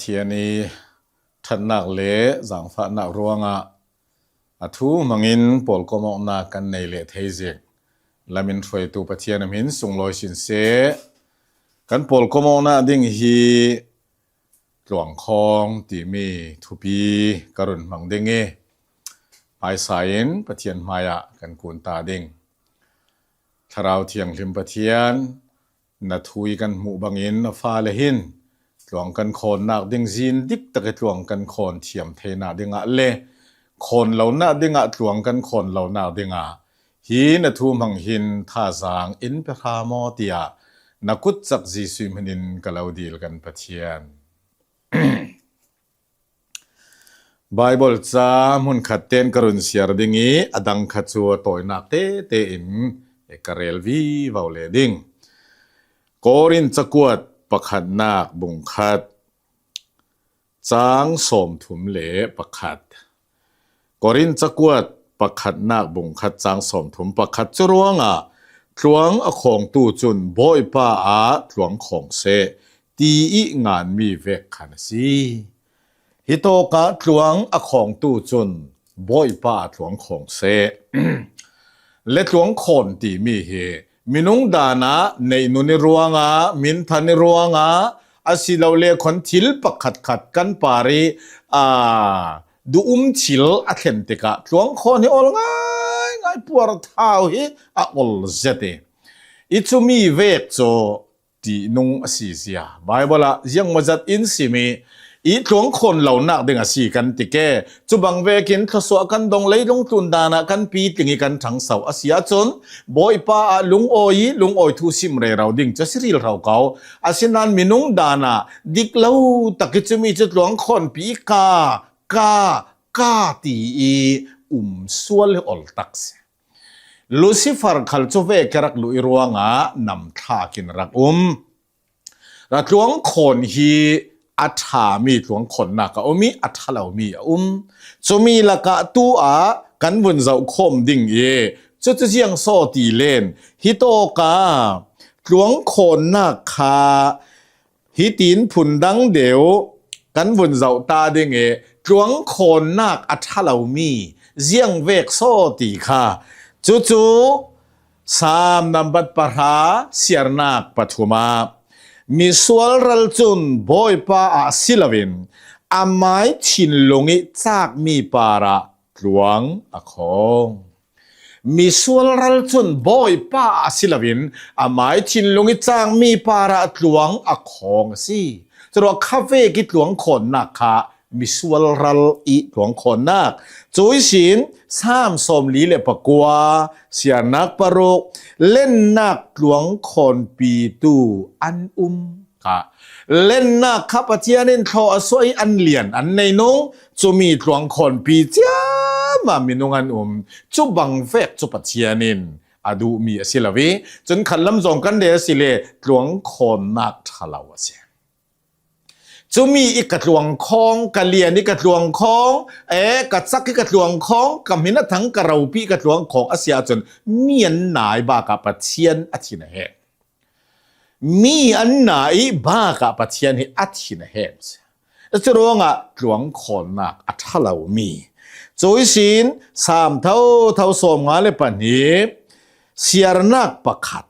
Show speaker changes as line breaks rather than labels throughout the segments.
เทียนีทันนักเละจังฟ้านักรัวงะอาทูมังอินปอลก็มองนักกันในเละเทเจกลามินช่วยตัวปะเทียนมินส่งลอยสินเสกันปอลก็มองนักดิ่งฮีหลวงคองตีมีทุปีกรุณมังเดงเงไปสายนปะเทียนมายะกันกุนตาดิ่งถ้าเราเทียงลิมปะเทียนนัดทุยกันหมู่บังอินฟ้าเลหินหลวงกันคนนักดิ่งจินดิกตะเกหลวงกันคนเทียมเทนาดิ่งอะเล่คนเหล่านาดิ่งอะหลวงกันคนเหล่านาดิ่งอะฮีนัดทูมังหินท่าจางอินเปรามอติยานักุดจักจีสุมหินกะลาวดีลกันปะเทียนไบเบิลจ้ามุนขัดเต้นกรุณเสียรดิ่งอีอดังขัดชัวต่อยนักเตเตอินเอกเรลวีวาวเลดิ่งโกรินจักวดประคัดนักบุงขัดจางสมถุมเหลประคัดโกรินจักวดประคัดนักบุงขัดจางสมถุมประคัดจรวงอ่ะจวงอของตูจุนบ่อยป้าอาจวงของเสตีอีงานมีเวกขันสีฮิโตกะจวงอของตูจุนบ่อยป้าจวงของเสและจวงคนตีมีเฮมินุงดานะในนุนิรัวงามินทันรัวงาอาศิลาเลคนทิลปักขัดขัดกันปารีดูชิลอัเทนติกะจวงคนนี่อลง่ายง่ายปวดเท้าเฮอลเจเตอิจุมีเวกโจตีนุงอสิเสียไบเบิลยังมาจัดอินสิมีอีหลวงคนเหล่านักเด้งสีกันติแกจุบังเวกินทศวกันดงเลยลงทุนดานะกันปีติงกันทั้งเสาอาเซียจนบ่อยป้าลุงโอยทุสิมเรเราดิ่งจะสิริเราเก่าอาศินันมินุงดานะดิกเล่าตะกิจมีจุดหลวงคนปีกาตีสวลอลตักเสลูซิฟาร์ขัลจูเวกรักลุยรัวงานำท่ากินรักรักหลวงคนฮีอัฐามีหลวงคนนักก็มีอัฐาเรามีจะมีละกะตัวกันวนเจ้าคมดิ่งจะเจียงโซตีเลนฮิโตกาหลวงคนนักขาฮิตินผุนดังเดียวกันวนเจ้าตาดิ่งหลวงคนนักอัฐาเรามีเจียงเวกโซตีค่ะจู่สามนำบัดปะหาเสียนักปฐุมามีส่วนรัลจุนบ่อยป้าศิลวินอาไม้ชินลงิจากมีปาระหลวงอคงมีส่วนรัลจุนบ่อยป้าศิลวินอาไม้ชินลงิจากมีปาระหลวงอคงสิจะรอคาเฟ่กิหลวงคนนักค่ะมีส่วนรัลอีหลวงคนนักจุยสินสามสมลีเลปกัวเสียนักปรกเล่นนักหลวงคนปีตูอันค่ะเล่นนักข้าพเจ้าเน้นทอสวยอันเลียนอันในนงจะมีหลวงคนปีเจ้ามามีนงอันจุบังเฟกจุปัจเจียนินอดูมีสิลวีจนขันลำจงกันเดสิเลหลวงคนนักทะเลาะเสียจะมีอีกกระลวงคองกะเลียนอีกกระลวงคองกระซักอีกกระลวงคองกับมินทั้งกระเราปีกระลวงของอาเซียจนมีอันไหนบ้ากับปะเชียนอาทินะเฮมีอันไหนบ้ากับปะเชียนให้อาทินะเฮจะร้องหลวงคนนักอัฐเรามีโจยสินสามเท่าสมงานเลยปะนี้เสียนักประคัด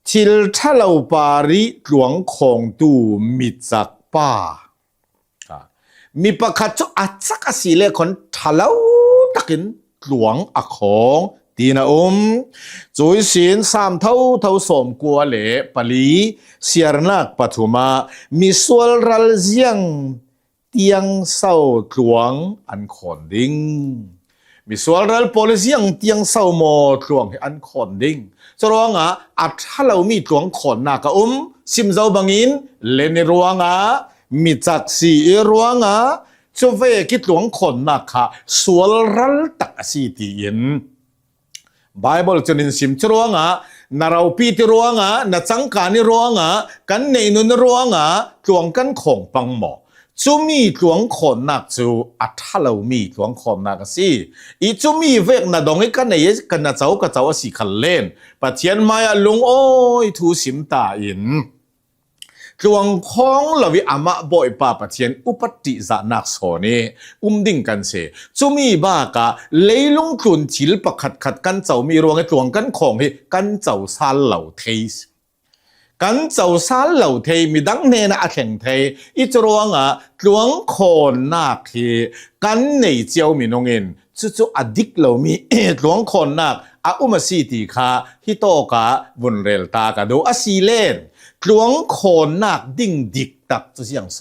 ทิลทะเลาปาริหลวงของตูมิจักป้ามีประคัดจุอัจฉริเลคนทะเลาตะกินหลวงอของตีนะจุยสินสามเท่าสมกัวเลปลีเสียนักปฐุมามีส่วนรัลเจียงเตียงเศร้าหลวงอันขอนดิ้งมีส่วนรัลโพลิเซียงเตียงเศร้าโมหลวงอันขอนดิ้งจะร้องอัฐาเรามีหลวงคนนักซิมเจ้าบังอินเลนรัวงมีจักสีรัวงจะเวกิหลวงคนนักส่วนรัลตักสีตีอินไบเบิลจะนินซิมจะร้องนาเราปีติรัวงนาจังการนิรัวงกันในนุนรัวงหลวงกันของปังหมอจูมีหลวงคนนักจูอัฐาเรามีหลวงคนนักสิอีจูมีเวกนาดงให้กันในกันนาเจ้าก็เจ้าสิขันเล่นปะเทียนมายลุงโอ้ยทูสิมตาอิน หลวงของลวิอามาบ่อยป่าปะเทียนอุปติจะนักโซนีดิ่งกันเสจุมีบ้ากะเลยลงกลุ่นชิลประขัดกันเจ้ามีรวงไอ้หลวงกันของให้กันเจ้าซาเหล่าเทสกันเจ้าซาเหล่าเทมีดังเนนะอาแข่งเทอีจรวงหลวงโคนนักที่กันในเจ้ามีนงเงินจู่ๆอดิกเหล่ามีหลวงโคนนักอุมาสีตีขาฮิโตกะบุญเรลตากะดูสีเลนหลวงโคนนักดิ่งดิกตักจะเสียงโซ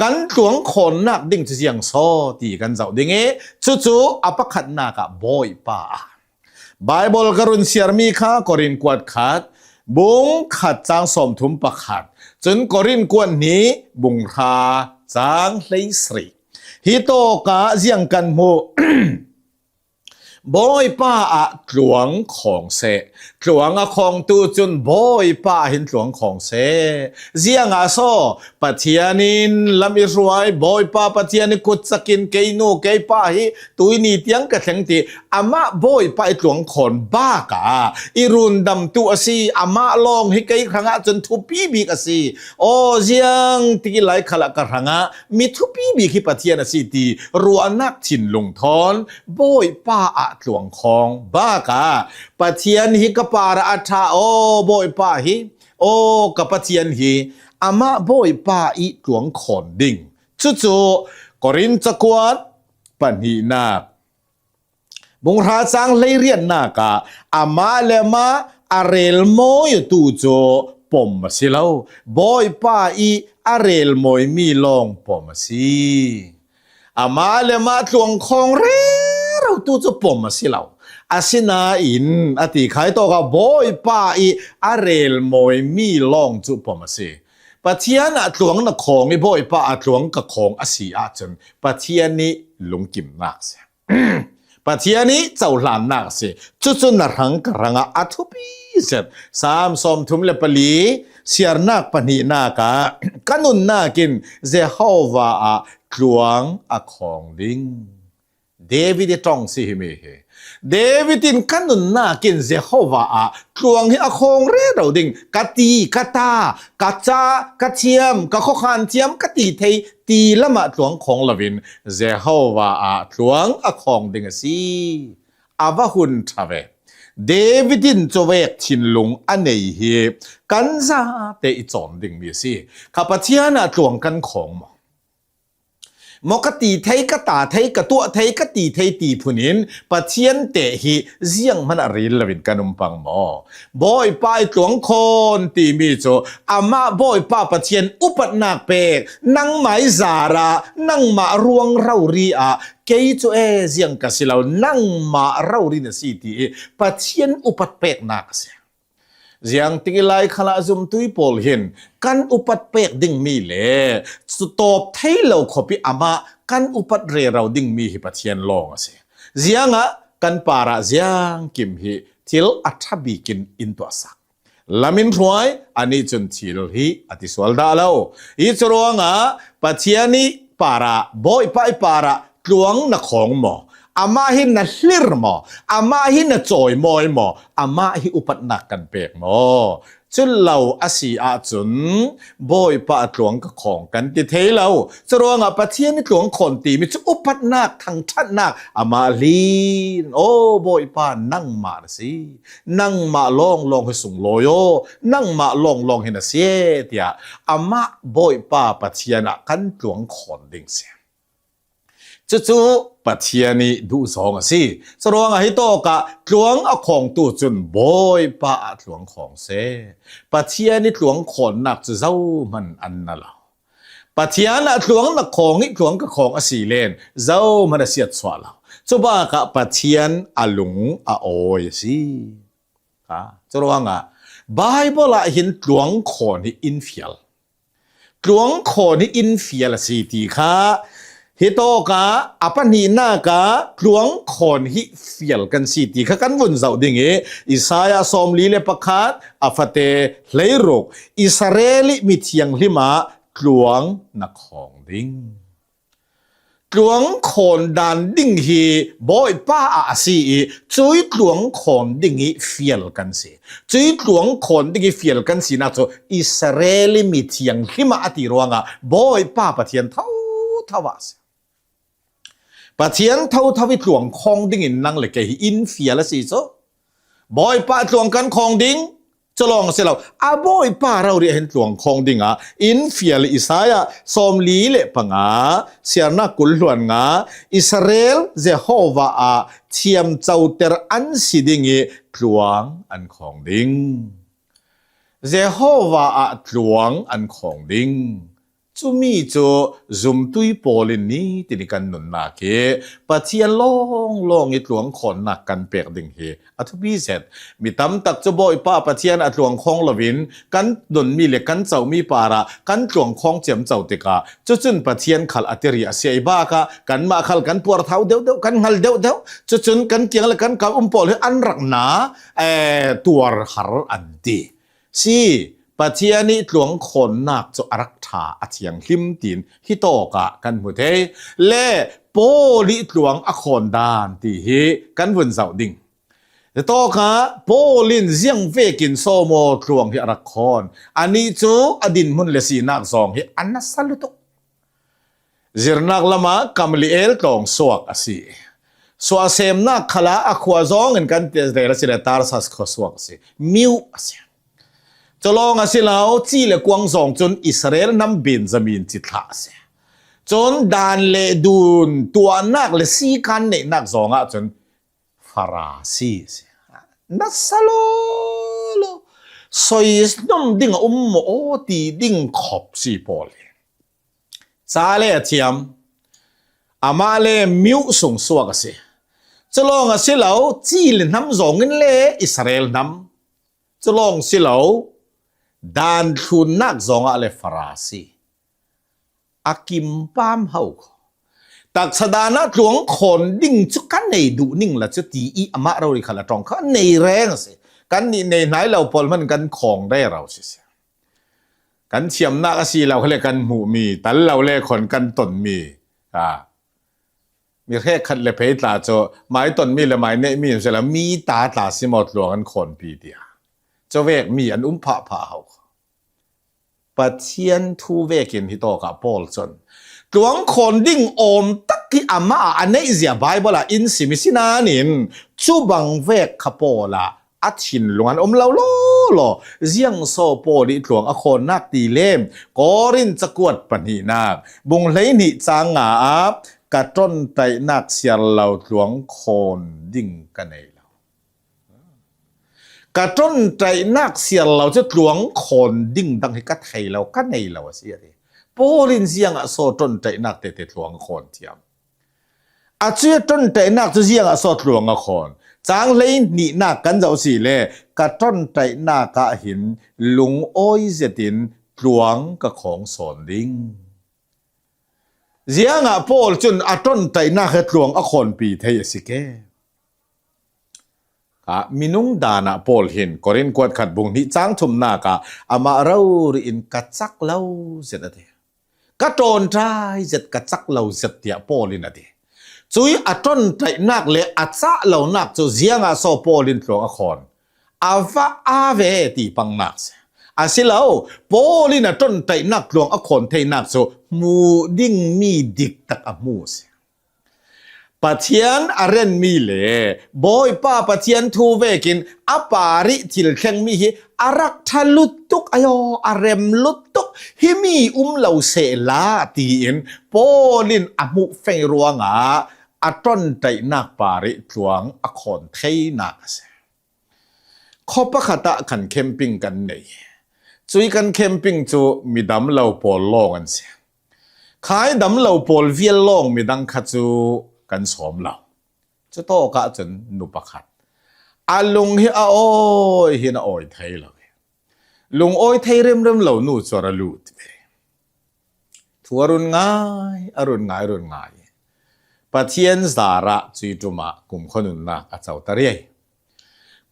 กันหลวงโคนนักดิ่งจะเสียงโซตีกันเจ้าดิ่งจู่ๆอปขัดนักบ่อยป่าไบเบิลกรุณเสียมีข้ากรินกวดขัดบุงขัดจางสมทุมประขัดจนกรินกวนนี้บุงราจางเลยสรีฮิโตกะเสียงกันโมบ่อยป้าหลวงของเสหลวงของตูจุนบ่อยป้าเห็นหลวงของเสเสียงโซปัทยานินลำอิสรายบ่อยป้าปัทยานิกุศกินเกยโนเกยป้าฮิตุยนี่เตียงกระเทงตีอามาบ่อยป้าหลวงคนบ้ากะอิรุนดำตัวสีอามาลองให้เกยครั้งจนทุปีบีกสีโอเสียงตีไหลขลักกระหังมีทุปีบีที่ปัทยาสีตีรัวนักถิ่นลงทอนบ่อยป้าหลวงของบ้ากะปะเทียนฮิกปาระอัฐาโอบ่อยป้าฮิโอกับปะเทียนฮิอามาบ่อยป้าอีหลวงขอนดิ่งจู่ๆกอรินจะกวดปันหีนาบุงราจังเลยเรียนนากะอามาเลมาอาเรลโมยตูโจปมมาสิเลาบ่อยป้าอีอาเรลโมยมีลองปมมาสิอามาเลมาหลวงของเรเราตูจะปมมาสิเราอาศินาอินอติขายตัวกับบ่อยป้าอีอาเรลโมยมีลองจุปมมาสิปะเทียนหลวงนักของอีบ่อยป้าหลวงกับของอาศิอาจนปะเทียนนี้ลุงกิมนักเสียปะเทียนนี้เจ้าหลานนักเสียจู่ๆนรังกรังอัทุปีเสร็จสามสมทุมเลปลีเสียนักปนีนากะกันุนนากินเจฮาวาหลวงของดิ่งเดวิดตรองสิฮิเมเฮเดวิดินกันนุนนากินเจฮาวาหลวงฮิคงเรเราดิ่งกตีกตากะจากะเทียมกะข้อขันเทียมกตีเทตีละมาหลวงของลวินเจฮาวาหลวงของดิ่งสิอาวะหุนทเวเดวิดินจะเวกทินลงอันไหนเฮกันซาเตอิจอมดิ่งมีสิข้าพเจ้าหลวงกันของมกตีไทยกตาไทยกตัวไทยกตีไทยตีพุนินปะเทียนเตหิเสียงมันอะไรละวินกันปังหมอบอยป้ายหลวงคนตีมีโจอามาบอยป้าปะเทียนอุปนักเปกนังไหมซารานังมารวงเรารีเกยโจเสียงกสิเรานังมาเรารีนสิตีปะเทียนอุปเปกนักเสียเสียงติกิไลขลาซุมตุยปอลเห็นกันอุปัตเปกดิ่งมีเล่สตอบเทเราขบิอามากันอุปัตเรเราดิ่งมีหิปะเทียนลองเสียเสียงกันปาระเสียงกิมหิทิลอัฐบิกินอินตัวสักลามินรวยอันนี้จนทิลหิอติสวลดาเลาอีจรวงปะเทียนีปาระบอยไปปาระหลวงนักของหมออามาหินนัลิรมออามาหินนัจอยมอยมออามาหิอุปัตนักกันเปกมอจุลเราอาศีอาจุนบอยปะหลวงกับของกันติเทเราจรวงปะเทียนหลวงคนตีมิจุอุปัตนักทางชัดนักอามาลีนโอ้บอยปะนั่งมาสินั่งมาลองให้สูงลอยนั่งมาลองให้น่ะเสียเตียอามาบอยปะปะเทียนกันหลวงคนดิ่งเสียจู่ๆปะเทียนีดูสองสิสรวงให้โตกะหลวงของตู้จุนบอยปะหลวงของเสปะเทียนีหลวงขนหนักจะเจ้ามันอันนั่นละปะเทียนหลวงหนักของนี่หลวงกับของสีเลนเจ้ามันเสียดสวะเราจุบ้ากะปะเทียนหลงโอยสิสรวงไบเบิลเห็นหลวงขนนี่อินฟิลหลวงขนนี่อินฟิลสิทีค่ะฮิโตกะอปนีนากะหลวงขอนฮิฟิลกันสิติขกันวุ่นเจ้าดิ่งอิสายาสมลีเลปคัดอฟเตเลรกอิสราเอลมิเทียงลิมาหลวงนักของดิ่ง หลวงขนดานดิ่งฮีบอยป้าอาศีจุยหลวงขนดิ่งฮีเฟียลกันสิจุยหลวงขนดิ่งฮีเฟียลกันสินะโจอิสราเอลมีเทียงหิมาอติรวงอ่ะบอยป้าปะเทียนเท่าทวาสปะเทียนเท่าทวิหลวงคงดิ่งนั่งเลยแกอินเฟียลสิโจบอยป้าหลวงกันคงดิ่งจะลองเสร็จแล้วอาบอยป้าเราเรียนหลวงคงดิ่งอ่ะอินเฟียลอิสายะสมลีเละปังอ่ะเสียนักกุลหลวงอ่ะอิสราเอลเจโฮวาอ่ะเทียมเจ้าเตอร์อันสิดิ่งหลวงอันคงดิ่งเจโฮวาอ่ะหลวงอันคงดิ่งจุมีจูจุมตุยโปลินนี้ติดกันนุนนาเกปะเทียนลองอิหลวงขนนักกันเปียกดิ่งเฮอัทุบีเสร็จมีตำตักจะบอยป้าปะเทียนอัหลวงคงละวินกันดนมีเล็กกันเจ้ามีปาระกันหลวงคงเจียมเจ้าติกาจุนปะเทียนขัลอัตริยาเสียบ้ากะกันมาขัลกันปวดเท้าเดียวกันหัลเดียวจุนกันเกียงละกันกับปอลให้อันรักหนาตัวหัรอันดีสิปะเทียนี่หลวงขนนักจะรักษาอาเทียงหิมตินฮิโตกะกันหมดเทเล่โปลิหลวงอคอนดานตีเฮกันวนเสาดิ่งแต่โตกะโปลินเสียงเวกินโซโมหลวงฮิรักคอนอันนี้จูอดินมุนเลสีนักซองฮิอันนัสสัลุตุจิรนักละมากำลิเอลตองสวกอสีสวเซมนักขลาอควาซองเงินกันเตสเดรสิเดตาร์สัสขสวกอสีมิวอสีจะลองอาศิลาจีเลกวางซองจนอิสราเอลนำเบนจามินจิตลาเสียจนดานเลดูนตัวนักเลสีกันเนนักซองอ่ะจนฟาราซีเสียนัสโลโลสอยสนมดิ่งโมโอตีดิ่งขอบสีพอลซาเลเทียมอามาเลมิวส่งสวกเสียจะลองอาศิลาจีเลนำซองเงินเลอิสราเอลนำจะลองศิลาดานทุนนักซองอะไรฟาราซีอากิมปามเฮาตักสดานะหลวงขนดิ่งจุกันในดูนิ่งละจุตีอีอามาเราดิขละตรองเขาในแรงสิกันนี่ในไหนเราพอมันกันของได้เราสิกันเชียมนักสีเราเขาเรียกกันหมูมีแต่เราเรียกคนกันตนมีมีแค่ขัดเลยเพยตาโจไม้ตนมีละไม้เนมีเสร็จแล้วมีตาตาสิหมดหลวงกันคนปีเดียเจ้าเวกมีอันพะเฮาปะเทียนทูเวกินที่โตกับพอลจนหลวงคนดิ่งอมตักที่อามาอันนี้เสียไบเบิลอินสิมิสินานินชูบังเวกขโปละอัชินหลวงอมเราโลเสียงโซโปดิหลวงอคนนักตีเล่มกอรินจะกวดปนีนักบุงเลยนิจางอาบกระต้นไตนักเสียเราหลวงคนดิ่งกันเองกระต้นใจนักเสียเราจะหลวงคนดิ่งดังให้กัดไทยเรากัดในเราเสียดิโปลินเสียงโซต้นใจนักเตะหลวงคนเทียมอาเจียต้นใจนักจะเสียงโซหลวงคนจางเลยนี่นักกันเจ้าสิเล่กระต้นใจนักกะหินลุงอ้อยเจตินหลวงกับของสอนดิ่งเสียงโปลจนอาต้นใจนักหลวงคนปีเทียสิเกมินุงดานาโพลหินกอรินกวดขัดบุงนิจังทุมนากาอามาเราอินกัดจักเล่าเสร็จเดียกัดโอนใจเสร็จกัดจักเล่าเสร็จเดียโพลินเดียจุยอัตนใจนักเลอัดซะเล่านักจุเสียงอาโซโพลินหลวงอคอนอาวะอาเวตีปังนักอาศิลาโพลินอัตนใจนักหลวงอคอนเทนักโซมูดิ่งมีดิกตักอมูสปะเทียนอาเรนมีเล่บอยป้าปะเทียนทูเวกินอาปาริทิลเข่งมีฮิอารักทัลุตุกอายอารมลุตุกฮิมีเหลาเสลาตีอินโปลินอมุเฟงรวงอาต้นใจนักปาริหลวงอคอนเทนักขอประคตะกันแคมปิ้งกันเนี่ยจุยกันแคมปิ้งจูมีดำเหลาโปลลองกันเสียขายดำเหลาโปลเวียลลองมีดังขัดจูกันสมเราจะโตกะจนนุปขัดอาลุงฮิอาโอยฮินาโอยไทยเลยลุงโอยไทยเริ่มเหล่านูจวรลูดทัวรุนง่ายอรุณง่ายรุนง่ายปะเทียนสาระจุยจุมากุมขนุนนักอาเจ้าตะเรีย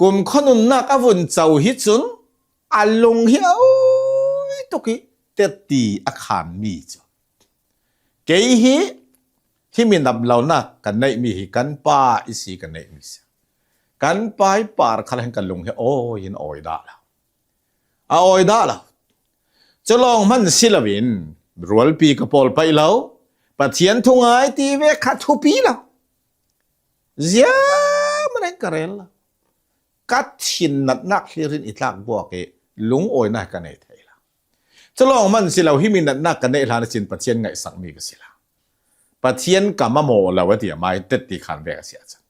กุมขนุนนักอวุนเจ้าฮิจุนอาลุงฮิอาโอยตุกิเตตีอาคารมีจ้ะเกยฮิ hi mi nap lo na kan nei mi hi kan pa isi kan nei mi se kan pai par khal hen kan lung he o in oi da la a oi da la chalong man silawin rual pi ka pol pai lo pathian thungai ti ve kha thu pi la zia man en karel la kat thin nat nak hirin itlak bo ke lung oi na kan nei thei la chalong man silaw hi mi nat nak kan nei hlan chin pathian ngai sak mi ka sila pathian kama mo la wa ti mai tet ti khan ve ka sia chan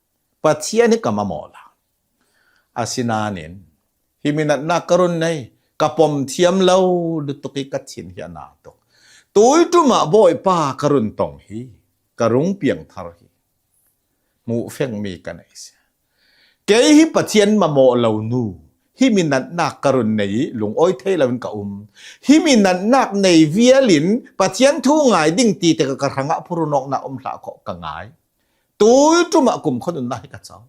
pathian ni kama mo la asina nen hi mi nat nak karun nei kapom thiam lo lutuki kathin hi na to tui tu ma boy pa karun tong hi karung piang thar hi mu feng mi kan ai se ke hi pathian ma mo lo nu hi min nat nak karun nei lung oi thei lawin ka hi min nat nak nei vialin pathian thu ngai ding ti te ka ranga purunok na hla kho ka ngai tui tu ma kum khon na hi ka chaw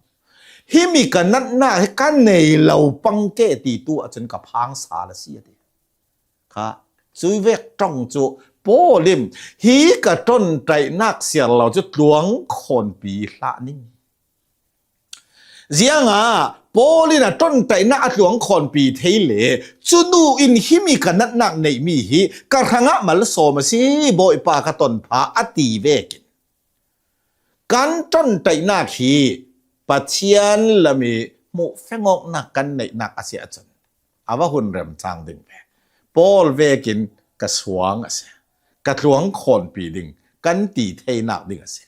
hi mi ka nat na he kan nei lo pang ke ti tu a chen ka phang sa la sia ti kha chui vek tong chu po lim hi ka ton trai nak sia lo chu tluang khon pi hla ning zianga polina ton tai na atluang khon pi theile chunu in hi mi ka nat nak nei mi hi ka ranga mal so ma si boy pa ka ton pha ati vekin kan ton tai na hi pathian lami mu fengok na kan nei nak asia chan awa hun rem chang ding pe pol vekin ka suang ase ka tluang khon pi ding kan ti thei nak ding ase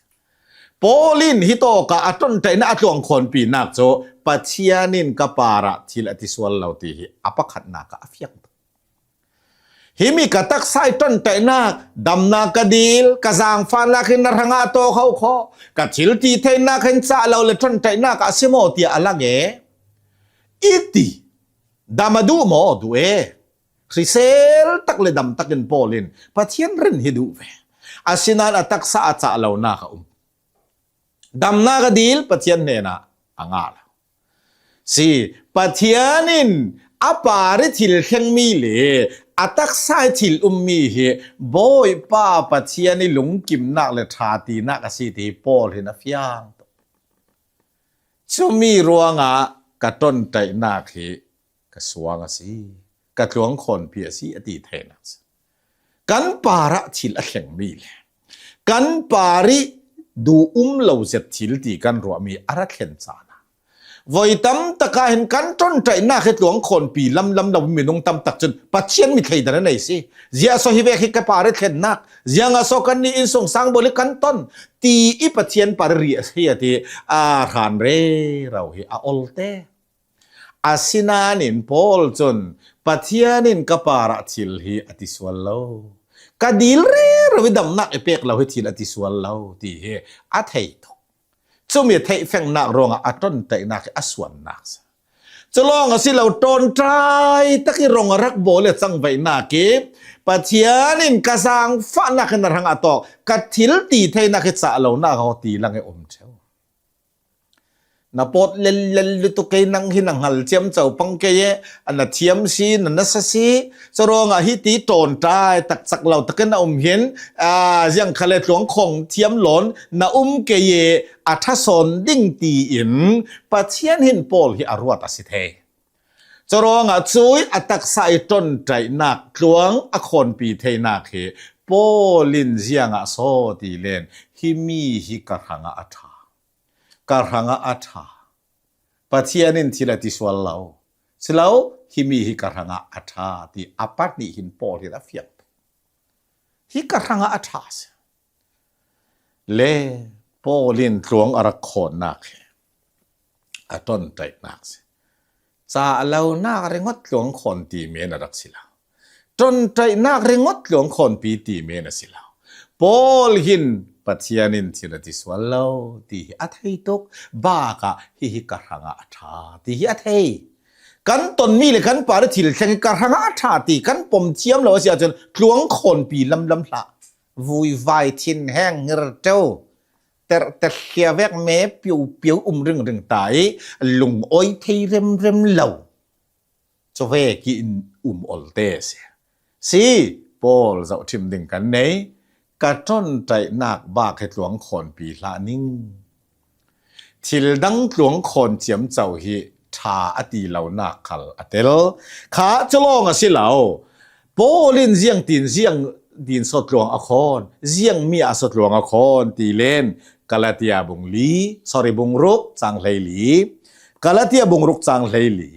polin hito ka aton tai na atluang khon pi nak cho pathianin ka para thil atiswal lauti hi apakhat na ka afyak himi ka tak sai ton tai na damna ka dil ka jang fan la khin ranga to khau kho ka thil ti thei na khin cha lo le ton tai na ka simo ti alage iti damadu mo du e risel tak le dam takin polin pathian rin hidu ve asinan atak sa cha lo na ka damna ka dil pathian ne na angala si pathianin apari thil kheng mi le atak sai thil mi he boy pa pathiani lungkim nak le tha ti nak asi ti pol hin afyang chumi ruanga ka ton tai nak hi ka suang asi ka tluang khon pi asi ati thena kan para thil a kheng mi le kan pari du lo zet thil ti kan ro mi ara khen cha voi tam taka hen kan ton trai na khet luang khon pi lam lo mi nong tam tak chun pathian mi thei dana nei si zia so hi ve hi ka pare khen nak zia nga so kan ni in song sang boli kan ton ti i pathian par ri hi ati a khan re rau hi a olte asinanin pol chun pathianin ka para thil hi ati swallo kadil re ravidam nak epek lo hi thil ati swallo ti he a thei chumi thei feng nak ronga aton tai nak aswan nak chalong asi lo ton trai taki ronga rak bole chang vai na ke pathianin kasang fa na kan rang atok kathil ti thei na ke cha lo na ho ti lang e cheu na pot lel tu ke nang hinang hal chem chau pang ke ye ana thiam si na sa si charonga hi ti ton trai tak chak lo taken hian jiang khale tlong khong thiam lon na ke ye athason ding ti in pathian hin pol hi arwat asithe charonga chui atak sai ton trai nak tluang a khon pi thei nak he polin jianga so ti len hi mi hi ka hanga atha karhanga atha pathianin thilati swallau silau himi hi karhanga atha ti apat ni hin pol hi afiak hi karhanga atha le polin tluang arak khon nak aton tai nak cha alo nak rengot tluang khon ti men arak sila ton tai nak rengot tluang khon pi ti men asila pol hin pathianin thilati swallau ti athei tok ba ka hi karhanga atha ti hi athei kan ton mi le kan par thil theng karhanga atha ti kan pom chiam lo sia chen tluang khon pi lam hla vui vai thin heng ngir teu ter khia vek me piu ring tai lung oi thei rem lo cho ve ki olte si pol zau thim ding kan nei กระจ้อนใจนักบากให้หลวงคนปีละนิ่งทิลดังหลวงคนเจียมเจ้าฮีชาอตีเหล่านักขัลอเตลขาจะลองสิเหล่าโปลินเจียงตีนเจียงดินสดหลวงอคอนเจียงมีอสดหลวงอคอนตีเลนกาลาเตียบุงลีบุงรุกจางเลยลีกาลาเตียบุงรุกจางเลยลี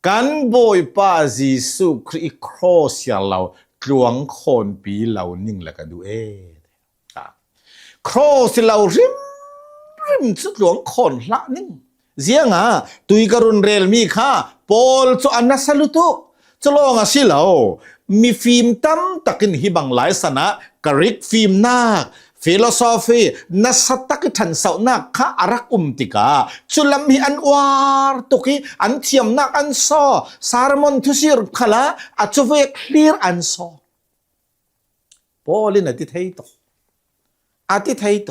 กันบอยป้าจีสุคริครอสยาเราหลวงคนปีเหล่านิ่งละกันดูครอสเหล่าริมสุดหลวงคนละนิ่งเจียงตุยกรุนเรลมีค่ะปอลจะอันนัสลุตุจะลองสิเหล่ามีฟิล์มตั้มตะกินฮิบังหลายสนะกริกฟิล์มนาคฟิโลโซฟีนัสตักทันสาวนักข้าอารักติกาจุลมีอันวาร์ตุกีอันเทียมนักอันซอสารมอนทุสิรขละอัจเวกคลีร์อันซอพอลินอติเทยตอติเทยต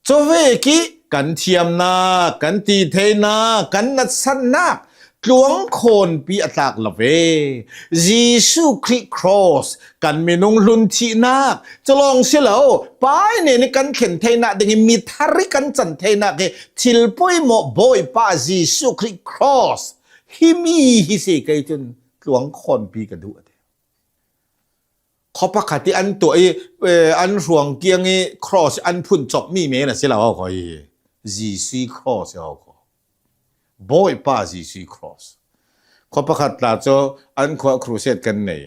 จเวกีกันเทียมนักกันตีเทนักกันนัดสันนักหลวงคนปีอัตากละเวยิสุคริครอสกันเมนุงลุนทีนักจะลองเสียแล้วไปเนี่ยในกันเข็นเทนักเด็กมีทาริกันจันเทนักเกทิลปอยหมอบอยป้ายิสุคริครอสฮิมีฮิเสกจนหลวงคนปีกันดูเขาประกาศอันตัวอันห่วงเกียงครอสอันพุ่นจบมีเมนะเสียแล้วเขายิสุครอสเขาบอยป้าจีซีครอสขบขัดลาโจอันขวาครูเซตกันเนี่ย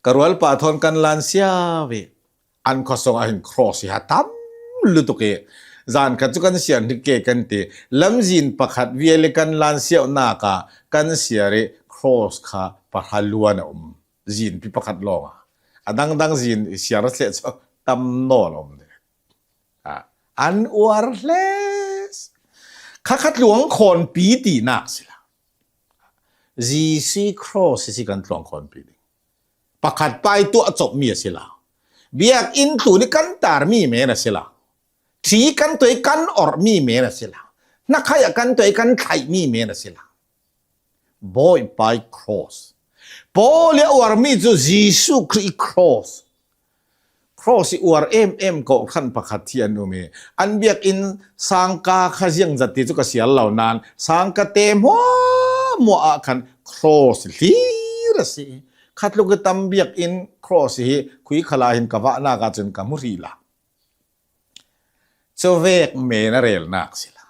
กรวลป่าทนกันลานเสียเวอันขวาส่งอันครอสฮะตั้มลุตุเกจานขัดจุกันเสียนที่เกกันตีลำจินประคัดเวียเลกันลานเสียนาคากันเสียเรครอสค่ะปะฮัลวนจินพิประคัดลองดังจินเสียรเสจตั้มโนลเนี่ยอันอวาร์เลสข้าขัดหลวงคนปีตีนักสิละจีซีครอสสิกันหลวงคนปีนี้ประคัดไปตัวจบมีสิละเบียกอินตัวนี้กันตาร์มีเมนะสิละทีกันตัวกันออร์มีเมนะสิละนักขยกันตัวกันไข่มีเมนะสิละบอยไปครอสบอยเลี้ยวอร์มีจูจีซูครีครอสครอสอวร์ก็ขันประคัดที่อันนู้นอันเบียกอินสังกาขยังจัดที่จุกเสียเหล่านั้นสังกาเต็มมัวขันครอสลีระสิขัดลูกตั้มเบียกอินครอสฮีคุยขลาหินกับว่านาคาจนกับมุรีละเจ้าเวกเมนเรลนักสิละ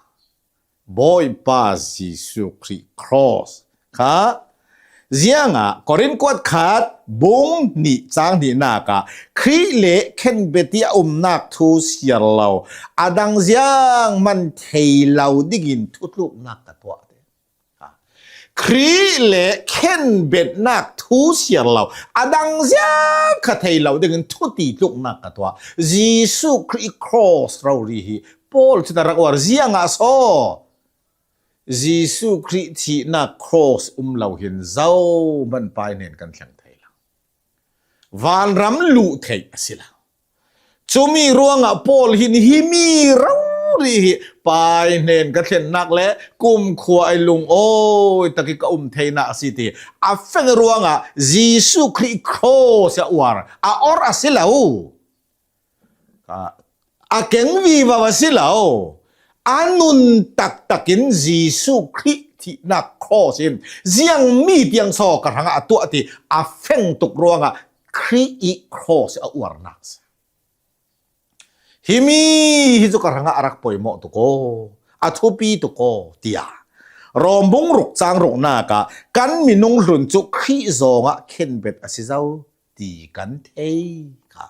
บอยปาจิสุครีครอสค่ะเจียงกอรินกวดขาดบุงนี่จางดีนักครีเลเข็นเบติอานักทูเสียเราอดังเจียงมันเทเราดิกินทุลุนักตัวครีเลเข็นเบตนักทูเสียเราอดังเจียงคเทเราดิกินทุติลุนักตัวยิสุครีครอสเรารีฮีปอลจะรักว่าเจียงโซยิสุคริสต์นักครอสเราเห็นเจ้ามันไปเน้นกันแข่งไทยละวันรำลุไทยสิละจูมีรวงปอลหินหิมีเราดีไปเน้นกันเช่นนักและกุมขวายลุงโอ้ยตะกี้ก็ไทยนักสิทีอาเฟงรวงยิสุคริสต์ครอสอวาร์ออร์สิละอาเก่งวีวาสิละอันนุนตักินยิสุคริสต์นักครอสเจียงมีเตียงโซกระหังตัวที่อาเฟงตุกรวงคริสต์ครอสอวาร์นักฮิมีฮิจุกระหังอารักปอยหมอตุโกอาทุปีตุโกเตียรอมบุงรุกจางรุกนากะกันมีนุงหลุนจุคริโซงะเข็นเบ็ดอสิเจ้าตีกันเทค่ะ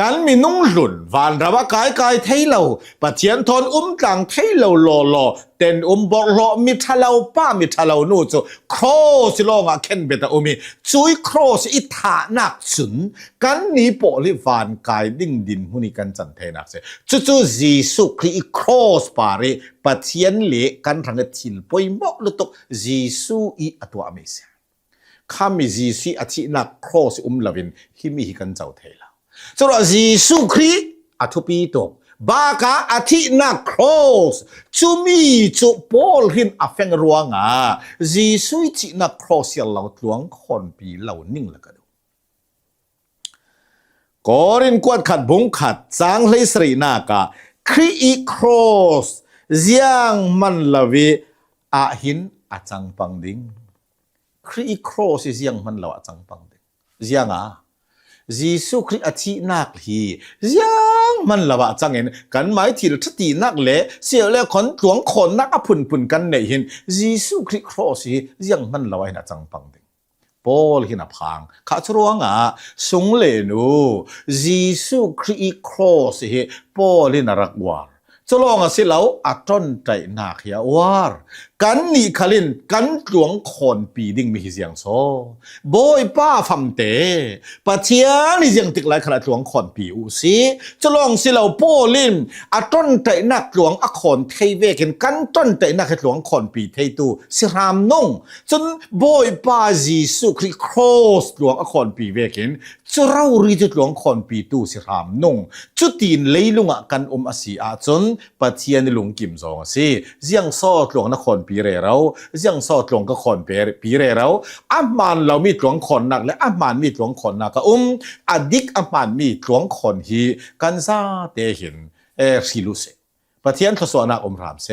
กันมีนุ่งหลุนวันระบกายเทยเราปัจเจียนทนต่างเทยเราหล่อเต็นบอกหล่อมิทะเลาป้ามิทะเลานู่จูครอสลองเข็นเบตามีจุยครอสอิทานักสุนกันนี้ปอลิวันกายดิ่งดินหุนิกันจันเทนักเสจู่ยิสุคริครอสปารีปัจเจียนเละกันทางทิลปอยหมอกลุตกยิสุอีอตัวอเมเซียข้ามียิสุอธินักครอสลาวินฮิมีฮิกันเจ้าเทยจรยิสุคริอาทุปีตกบากาอธินักครอสจูมีจูปอลหินอเฟงรวงยิสุจินักครอสยาเราหลวงคนปีเหล่านิ่งละกัน กอรินกวดขัดบุงขัดจางเลยสรีนากาครีอีครอสเจียงมันละวิอาหินอาจังปังดิงครีอีครอสเจียงมันละอาจังปังดิงเจียงยิสุคริอาทินักฮียังมันละว่าจังเห็นกันหมายที่ทัตีนักเละเสียแล้วคนหลวงคนนักอภุนปุนกันเนี่ยเห็นยิสุคริครอสยังมันละว่าเห็นจังปังดิปอลหินาพังข้าชรวงสงเลนูยิสุคริครอสปอลหินารักวาร์จะลองสิเราอัตรนใจนักเฮียวาร์กันนี่ขลินกันหลวงคนปีดิ่งมีเสียงโซบอยป้าฟัมเตปะเทียนี่ยังติดหลายขนาดหลวงคนปีอุซีจะลองสิเราโปลินอัตรนใจนักหลวงอคอนเทเวกันกันต้นใจนักหลวงคนปีเทตูสิรามนงจนบอยป้าจีสุคริครอสหลวงอคอนปีเวกันจะเรารีจุดหลวงคนปีตูสิรามนงจุดตีนเลยลุงกันอาศีอาจนปะเทียนลุงกิมซองสิยังซอดหลวงนครปีเรเรายังสอดลงก็คนปีเรเราอามันเรามีหลวงคนนักและอามันมีหลวงคนนักก็อดิกอามันมีหลวงคนฮีกันซาเตหินสิลุเสปะเทียนทศวรรษรามเส